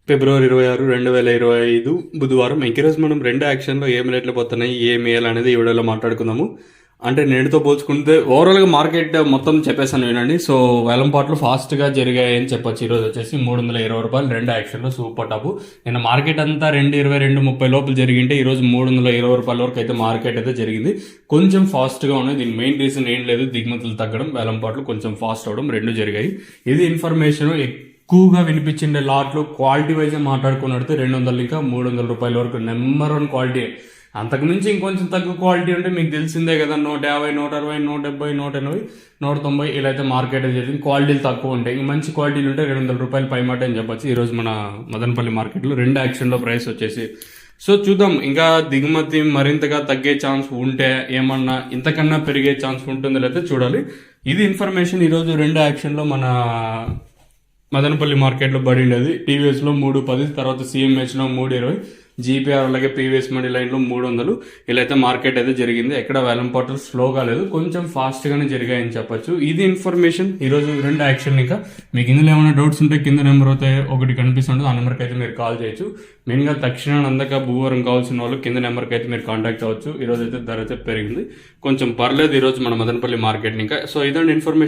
ఫిబ్రవరి 26, 2025 బుధవారం. ఈరోజు మనం రెండు యాక్షన్లో ఏం రేట్లు పోతున్నాయి, ఏం వేయాలనేది ఈ వీడియోలో మాట్లాడుకుందాము. అంటే నేటితో పోల్చుకుంటే ఓవరాల్గా మార్కెట్ మొత్తం చెప్పేసాను వినండి. సో వేలంపాట్లు ఫాస్ట్గా జరిగాయని చెప్పొచ్చు. ఈరోజు వచ్చేసి 320 రూపాయలు రెండు యాక్షన్లో సూపర్ టాప్. నిన్న మార్కెట్ అంతా 220, 230 లోపల జరిగింటే ఈరోజు 320 రూపాయల వరకు అయితే మార్కెట్ అయితే జరిగింది. కొంచెం ఫాస్ట్గా ఉన్నాయి. దీని మెయిన్ రీజన్ ఏం లేదు, దిగుమతులు తగ్గడం, వేలంపాట్లు కొంచెం ఫాస్ట్ అవడం రెండు జరిగాయి. ఇది ఇన్ఫర్మేషన్. ఎక్కువగా వినిపించిండే లాట్లు క్వాలిటీ వైజ్ మాట్లాడుకున్నట్టు 200 ఇంకా 300 రూపాయల వరకు నెంబర్ 1 క్వాలిటీ. అంతకుమించి ఇంకొంచెం తక్కువ క్వాలిటీ ఉంటే మీకు తెలిసిందే కదా, 150, 160, 170, 180, 190 ఇలా అయితే మార్కెట్ జరిగింది. క్వాలిటీలు తక్కువ ఉంటాయి. ఇంక మంచి క్వాలిటీలు ఉంటే 200 రూపాయలు పైమాట అని చెప్పొచ్చు. ఈరోజు మన మదనపల్లి మార్కెట్లో రెండు యాక్షన్లో ప్రైస్ వచ్చేసి. సో చూద్దాం, ఇంకా దిగుమతి మరింతగా తగ్గే ఛాన్స్ ఉంటే, ఏమన్నా ఇంతకన్నా పెరిగే ఛాన్స్ ఉంటుందో లేదో చూడాలి. ఇది ఇన్ఫర్మేషన్. ఈరోజు రెండు యాక్షన్లో మన మదనపల్లి మార్కెట్లో పడిండేది. టీవీఎస్లో 310, తర్వాత సిఎంహెచ్లో 320, జీపీఆర్ అలాగే పీవీఎస్ మనీ లైన్లో 300 ఇలా అయితే మార్కెట్ అయితే జరిగింది. ఎక్కడ వేలంపాట్లు స్లోగా లేదు, కొంచెం ఫాస్ట్గానే జరిగాయని చెప్పొచ్చు. ఇది ఇన్ఫర్మేషన్ ఈరోజు రెండు యాక్షన్. ఇంకా మీకు ఇందులో ఏమైనా డౌట్స్ ఉంటే కింద నెంబర్ అయితే ఒకటి కనిపిస్తుంటుంది, ఆ నెంబర్కి అయితే మీరు కాల్ చేయొచ్చు. మెయిన్గా తక్షణ అందక భూవరం కావాల్సిన వాళ్ళు కింద నెంబర్కి అయితే మీరు కాంటాక్ట్ అవ్వచ్చు. ఈరోజు అయితే ధర అయితే పెరిగింది, కొంచెం పర్లేదు ఈరోజు మన మదనపల్లి మార్కెట్ ఇంకా. సో ఇదండి ఇన్ఫర్మేషన్.